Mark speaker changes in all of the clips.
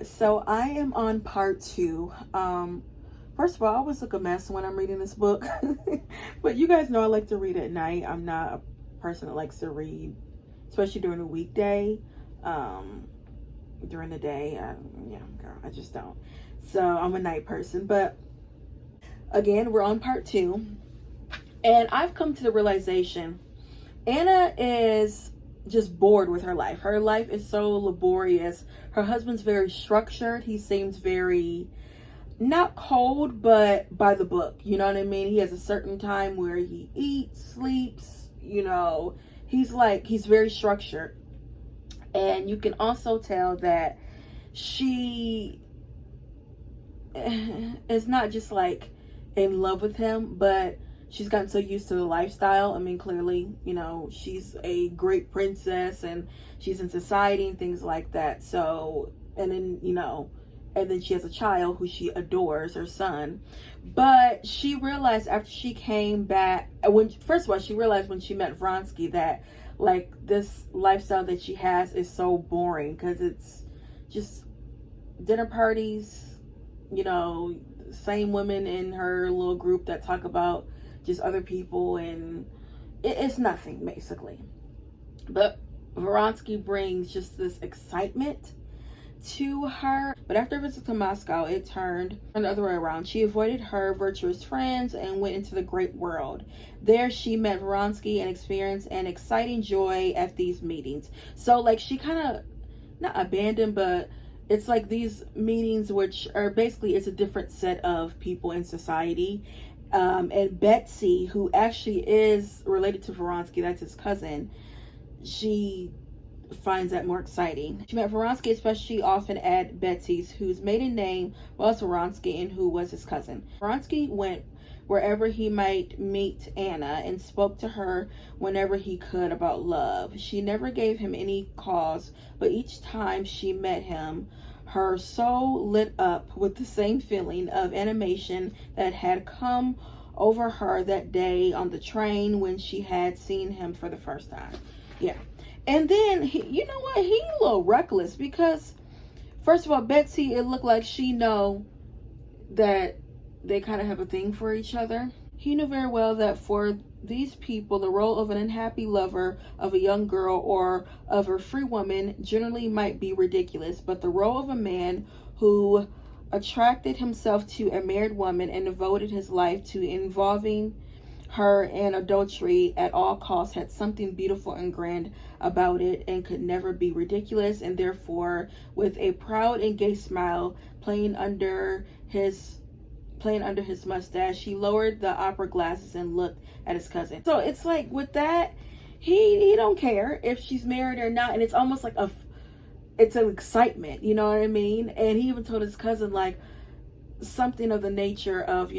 Speaker 1: So I am on part two. First of all, I always look a mess when I'm reading this book. But you guys know I like to read at night. I'm not a person that likes to read, especially during a weekday. Um, During the day, yeah, girl, I just don't. So I'm a night person. But again, we're on part two. And I've come to the realization Anna is just bored with her life. Her life is so laborious. Her husband's very structured. He seems very not cold, but by the book. You know what I mean? He has a certain time where he eats, sleeps, he's very structured. And you can also tell that she is not just like in love with him, but she's gotten so used to the lifestyle. I mean, clearly, she's a great princess and she's in society and things like that. So, and then she has a child who she adores, her son. But she realized after she came back, first of all, she realized when she met Vronsky that like this lifestyle that she has is so boring because it's just dinner parties, same women in her little group that talk about just other people, and it's nothing basically. But Vronsky brings just this excitement to her. But after a visit to Moscow, it turned the other way around. She avoided her virtuous friends and went into the great world. There she met Vronsky and experienced an exciting joy at these meetings. So like she kind of not abandoned, but it's like these meetings which are basically it's a different set of people in society. And Betsy, who actually is related to Vronsky, that's his cousin, she finds that more exciting. She met Vronsky especially often at Betsy's, whose maiden name was Vronsky and who was his cousin. Vronsky went wherever he might meet Anna and spoke to her whenever he could about love. She never gave him any cause, but each time she met him, her soul lit up with the same feeling of animation that had come over her that day on the train when she had seen him for the first time. Yeah. And then, you know what? He a little reckless because, first of all, Betsy, it looked like she know that they kind of have a thing for each other. He knew very well that for these people, the role of an unhappy lover of a young girl or of a free woman generally might be ridiculous, but the role of a man who attracted himself to a married woman and devoted his life to involving her in adultery at all costs had something beautiful and grand about it and could never be ridiculous. And therefore, with a proud and gay smile playing under his mustache, he lowered the opera glasses and looked at his cousin. So it's like with that, he don't care if she's married or not, and it's almost like it's an excitement, you know what I mean? And he even told his cousin like something of the nature of,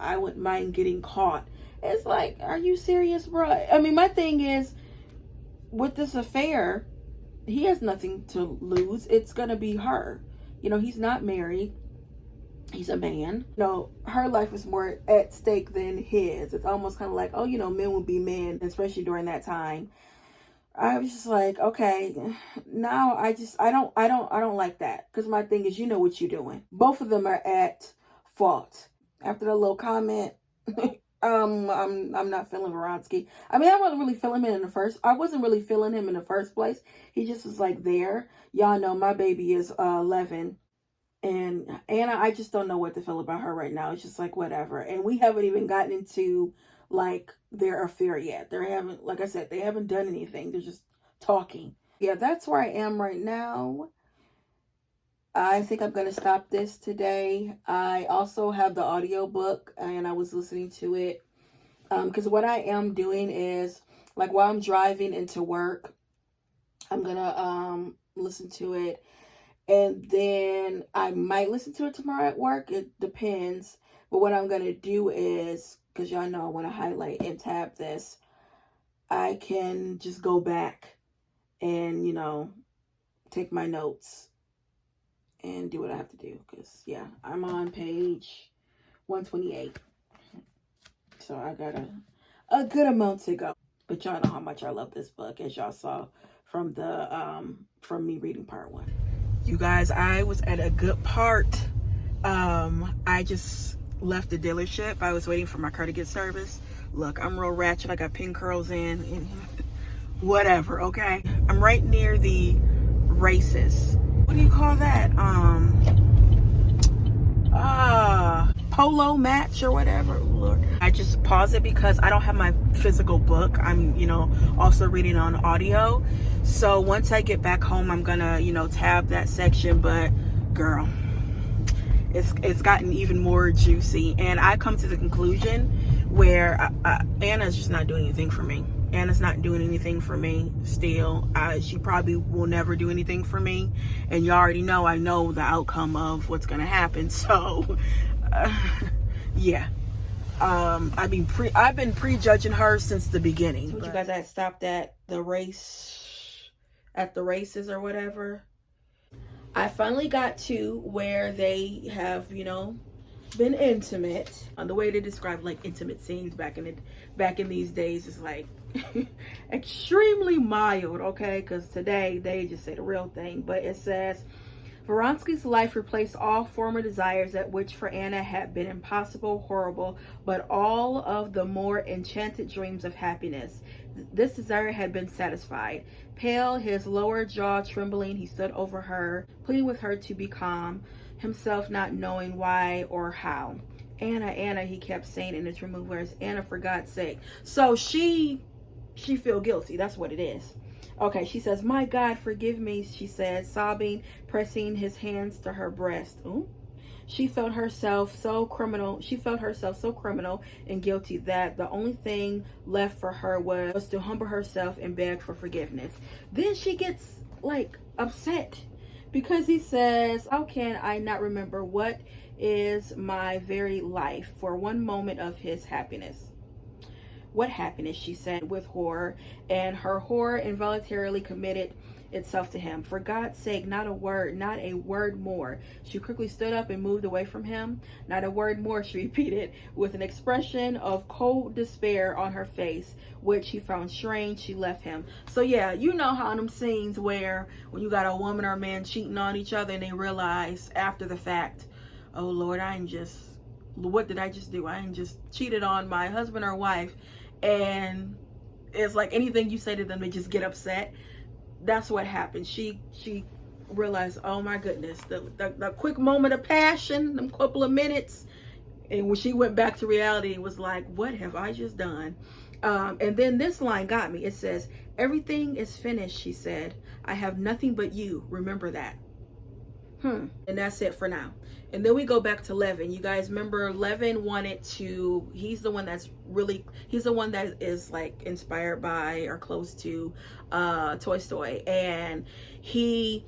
Speaker 1: I wouldn't mind getting caught. It's like, are you serious, bro? I mean, my thing is, with this affair, he has nothing to lose. It's gonna be her. He's not married. He's a man. Her life is more at stake than his. It's almost kind of like, men will be men, especially during that time. I was just like, okay, now I don't like that. Because my thing is, you know what you're doing. Both of them are at fault. After the little comment, I'm not feeling Vronsky. I mean, I wasn't really feeling him I wasn't really feeling him in the first place. He just was like there. Y'all know my baby is 11. And Anna, I just don't know what to feel about her right now. It's just like, whatever. And we haven't even gotten into like their affair yet. They haven't, like I said, they haven't done anything. They're just talking. Yeah, that's where I am right now. I think I'm going to stop this today. I also have the audiobook and I was listening to it. Because what I am doing is like while I'm driving into work, I'm going to listen to it. And then I might listen to it tomorrow at work. It depends. But what I'm going to do is, because y'all know I want to highlight and tab this, I can just go back and, take my notes and do what I have to do. Because, yeah, I'm on page 128. So I got a good amount to go. But y'all know how much I love this book, as y'all saw from from me reading part one. You guys, I was at a good part. I just left the dealership. I was waiting for my car to get serviced. Look, I'm real ratchet. I got pin curls in and whatever, okay? I'm right near the races. What do you call that? Polo match or whatever. Lord. I just pause it because I don't have my physical book. I'm, also reading on audio. So once I get back home, I'm gonna, tab that section. But girl, it's gotten even more juicy. And I come to the conclusion where Anna's just not doing anything for me. Anna's not doing anything for me still. She probably will never do anything for me. And you already know, I know the outcome of what's gonna happen. So yeah. I've been prejudging her since the beginning. But you guys, I had stopped at the races or whatever. I finally got to where they have, been intimate. The way they describe like intimate scenes back in these days is like extremely mild, okay? Because today they just say the real thing. But it says, Vronsky's life replaced all former desires that which for Anna had been impossible, horrible, but all of the more enchanted dreams of happiness. This desire had been satisfied. Pale, his lower jaw trembling, he stood over her, pleading with her to be calm, himself not knowing why or how. Anna, Anna, he kept saying in his removed words, Anna, for God's sake. So she feel guilty. That's what it is. Okay, she says, my God, forgive me, she said, sobbing, pressing his hands to her breast. Ooh. She felt herself so criminal and guilty that the only thing left for her was to humble herself and beg for forgiveness. Then she gets like upset because he says, how can I not remember what is my very life for one moment of his happiness? What happiness, she said with horror, and her horror involuntarily committed itself to him. For God's sake, not a word more. She quickly stood up and moved away from him. Not a word more, she repeated, with an expression of cold despair on her face, which he found strange. She left him. So yeah, you know how in them scenes where when you got a woman or a man cheating on each other and they realize after the fact, oh Lord, what did I just do? I ain't just cheated on my husband or wife. And it's like anything you say to them, they just get upset. That's what happened. She realized, oh my goodness, the quick moment of passion, them couple of minutes, and when she went back to reality, it was like, what have I just done? And then this line got me. It says, everything is finished, she said. I have nothing but you. Remember that. And that's it for now. And then we go back to Levan. You guys remember Levan he's the one that is like inspired by or close to Tolstoy. And he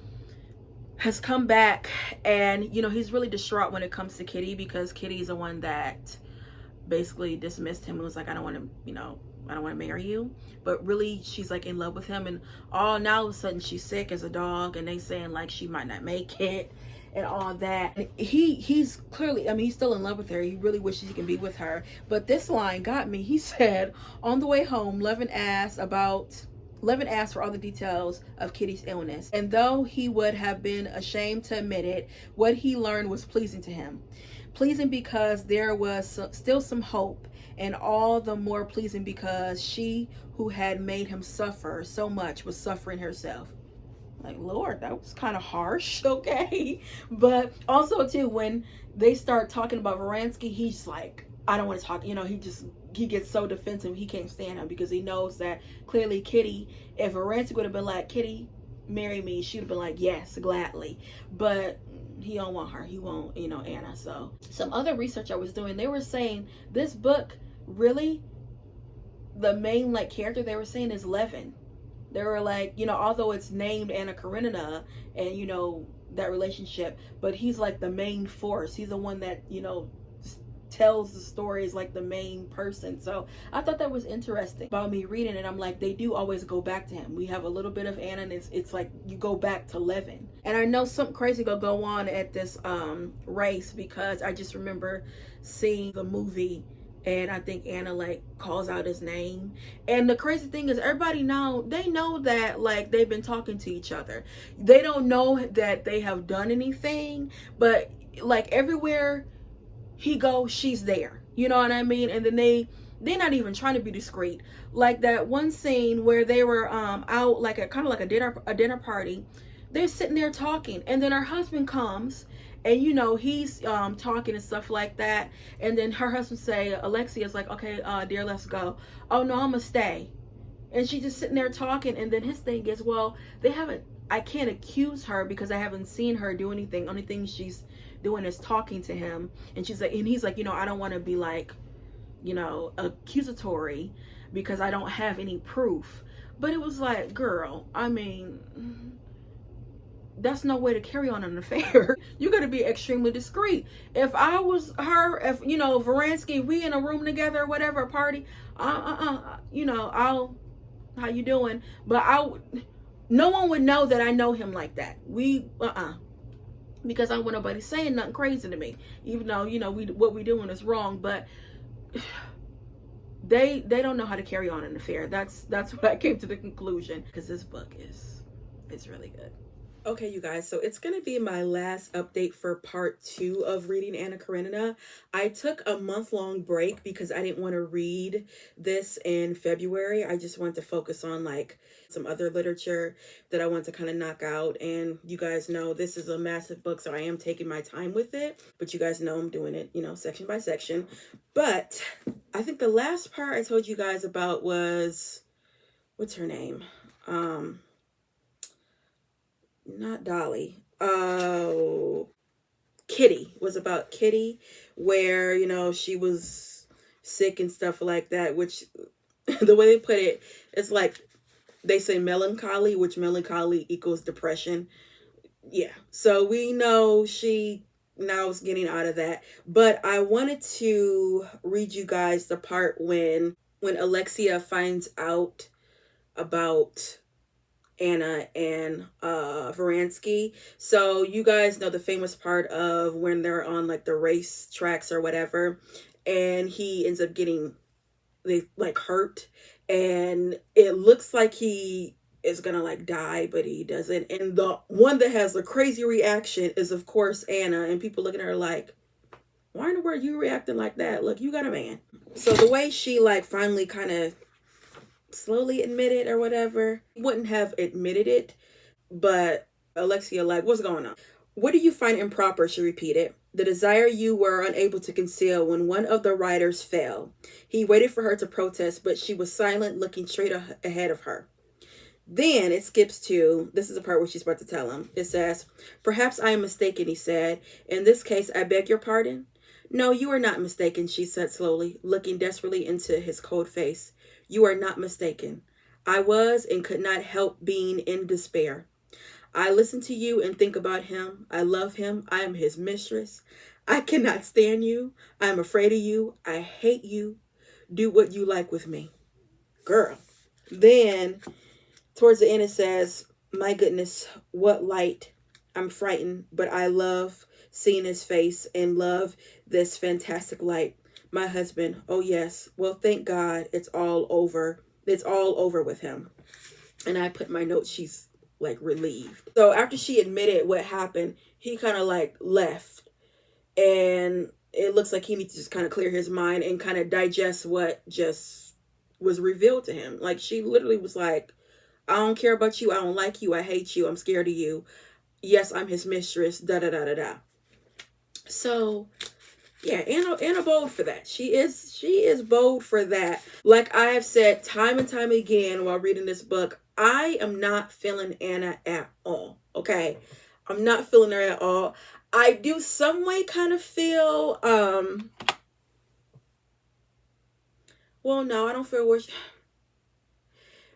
Speaker 1: has come back and, he's really distraught when it comes to Kitty because Kitty's the one that basically dismissed him and was like, I don't want to marry you. But really she's like in love with him, and now all of a sudden she's sick as a dog and they saying like she might not make it and all that. And he's clearly, he's still in love with her. He really wishes he can be with her. But this line got me. He said, on the way home, Levan asked for all the details of Kitty's illness. And though he would have been ashamed to admit it, what he learned was pleasing to him. Pleasing because there was still some hope, and all the more pleasing because she who had made him suffer so much was suffering herself. Like, Lord, that was kind of harsh, okay? But also, too, when they start talking about Vronsky, he's like, I don't want to talk. He gets so defensive. He can't stand him because he knows that clearly Kitty, if Vronsky would have been like, Kitty, marry me, she'd have been like, yes, gladly. But he don't want her. He won't, Anna. So some other research I was doing, they were saying this book, really, the main character they were saying is Levan. They were like, although it's named Anna Karenina and, that relationship, but he's like the main force. He's the one that, tells the story, is like the main person. So I thought that was interesting about me reading it. I'm like, they do always go back to him. We have a little bit of Anna and it's like you go back to Levan. And I know something crazy gonna go on at this race because I just remember seeing the movie And I think Anna like calls out his name. And the crazy thing is everybody now, they know that like they've been talking to each other. They don't know that they have done anything, but like everywhere he goes, she's there. You know what I mean? And then they're not even trying to be discreet. Like that one scene where they were out like a kind of like a dinner party. They're sitting there talking, and then her husband comes, and you know he's talking and stuff like that. And then her husband say, Alexia's like, okay, dear, let's go. Oh no, I'm gonna stay. And she's just sitting there talking, and then his thing is, well, they haven't, I can't accuse her because I haven't seen her do anything. Only thing she's doing is talking to him. And she's like, and he's like, you know, I don't want to be like, you know, accusatory because I don't have any proof. But it was like, girl, I mean, that's no way to carry on an affair. You got to be extremely discreet. If I was her, if you know Varansky, we in a room together or whatever, a party, you know, I'll, how you doing? But no one would know that I know him like that. Because I don't want nobody saying nothing crazy to me, even though you know what we doing is wrong. But they don't know how to carry on an affair. That's what I came to the conclusion, because this book is really good. Okay, you guys, so it's going to be my last update for part 2 of reading Anna Karenina. I took a month-long break because I didn't want to read this in February. I just wanted to focus on like some other literature that I want to kind of knock out. And you guys know this is a massive book, so I am taking my time with it. But you guys know I'm doing it, you know, section by section. But I think the last part I told you guys about was, what's her name? Not Dolly. Oh, Kitty. Was about Kitty, where, you know, she was sick and stuff like that, which the way they put it, it's like they say melancholy, which melancholy equals depression. Yeah. So we know she now is getting out of that. But I wanted to read you guys the part when Alexia finds out about Anna and Varansky. So you guys know the famous part of when they're on like the race tracks or whatever, and he ends up getting like hurt, and it looks like he is gonna like die, but he doesn't. And the one that has the crazy reaction is of course Anna, and people looking at her like, why in the world you reacting like that? Look, you got a man. So the way she like finally kind of slowly admitted or whatever, wouldn't have admitted it, but Alexia like, what's going on? What do you find improper? She repeated. The desire you were unable to conceal when one of the riders fell. He waited for her to protest, but she was silent, looking straight ahead of her. Then it skips to, this is the part where she's about to tell him. It says, perhaps I am mistaken, he said. In this case, I beg your pardon. No, you are not mistaken, she said slowly, looking desperately into his cold face. You are not mistaken. I was and could not help being in despair. I listen to you and think about him. I love him. I am his mistress. I cannot stand you. I am afraid of you. I hate you. Do what you like with me. Girl. Then, towards the end it says, my goodness, what light. I'm frightened, but I love seeing his face and love this fantastic light. My husband, oh yes, well thank God it's all over. It's all over with him. And I put my note, she's like relieved. So after she admitted what happened, he kind of like left. And it looks like he needs to just kind of clear his mind and kind of digest what just was revealed to him. Like she literally was like, I don't care about you. I don't like you. I hate you. I'm scared of you. Yes, I'm his mistress. Da da da da da. So yeah, Anna bold for that. She is bold for that. Like I have said time and time again while reading this book, I am not feeling Anna at all. Okay, I'm not feeling her at all. I do some way kind of feel. Well, no, I don't feel where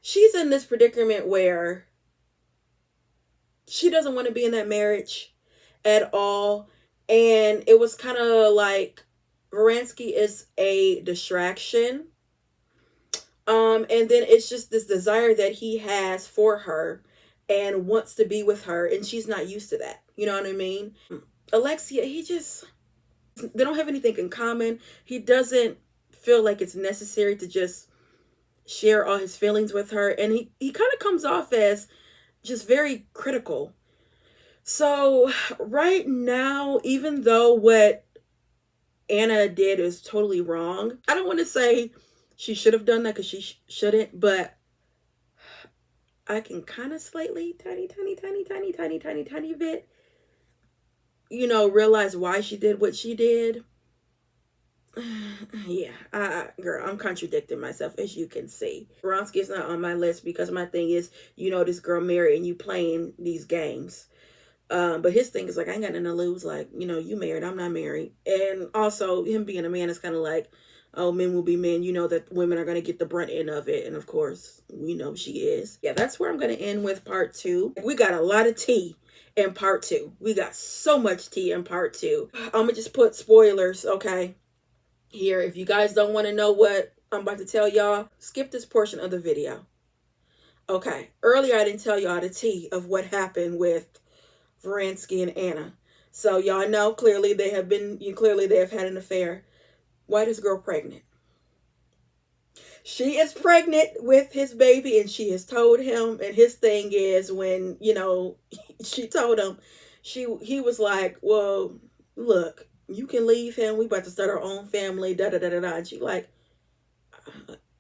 Speaker 1: she's in this predicament where she doesn't want to be in that marriage at all. And it was kind of like Varansky is a distraction. And then it's just this desire that he has for her and wants to be with her. And she's not used to that. You know what I mean? Alexia, they don't have anything in common. He doesn't feel like it's necessary to just share all his feelings with her. And he kind of comes off as just very critical. So right now, even though what Anna did is totally wrong, I don't want to say she should have done that, because she shouldn't, but I can kind of slightly, tiny bit, realize why she did what she did. Yeah, girl, I'm contradicting myself, as you can see. Vronsky is not on my list because my thing is, this girl married and you playing these games. But his thing is like, I ain't got nothing to lose. Like, you married, I'm not married. And also, him being a man is kind of like, oh, men will be men. You know that women are going to get the brunt end of it. And of course, we know she is. Yeah, that's where I'm going to end with part 2. We got a lot of tea in part 2. We got so much tea in part 2. I'm going to just put spoilers, okay? Here, if you guys don't want to know what I'm about to tell y'all, skip this portion of the video. Okay, earlier I didn't tell y'all the tea of what happened with Vronsky and Anna. So y'all know clearly they have had an affair. Why is this girl pregnant? She is pregnant with his baby, and she has told him, and his thing is, when she told him, he was like, well, look, you can leave him, we about to start our own family, da da da da da. And she like,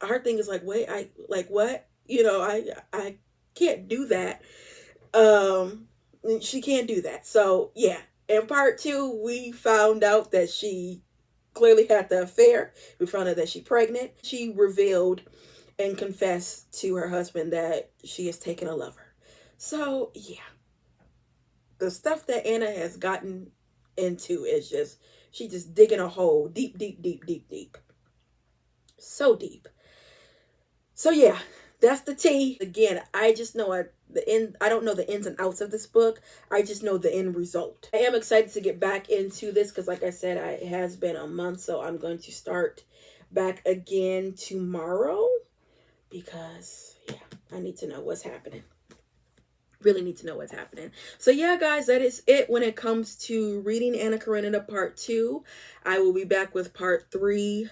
Speaker 1: her thing is like, wait, I like what? I can't do that. She can't do that. So yeah, in part 2, we found out that she clearly had the affair. We found out that she's pregnant. She revealed and confessed to her husband that she has taken a lover. So yeah, the stuff that Anna has gotten into is just, she just digging a hole deep, deep, deep, deep, deep. So deep. So yeah, that's the tea. Again, I just know I don't know the ins and outs of this book. I just know the end result. I am excited to get back into this because, like I said, it has been a month, so I'm going to start back again tomorrow because, yeah, I need to know what's happening. Really need to know what's happening. So yeah, guys, that is it when it comes to reading Anna Karenina part 2. I will be back with part 3.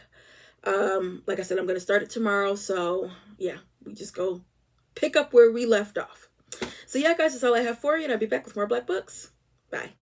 Speaker 1: Like I said, I'm going to start it tomorrow. So yeah, we just go pick up where we left off. So yeah, guys, that's all I have for you. And I'll be back with more Black books. Bye.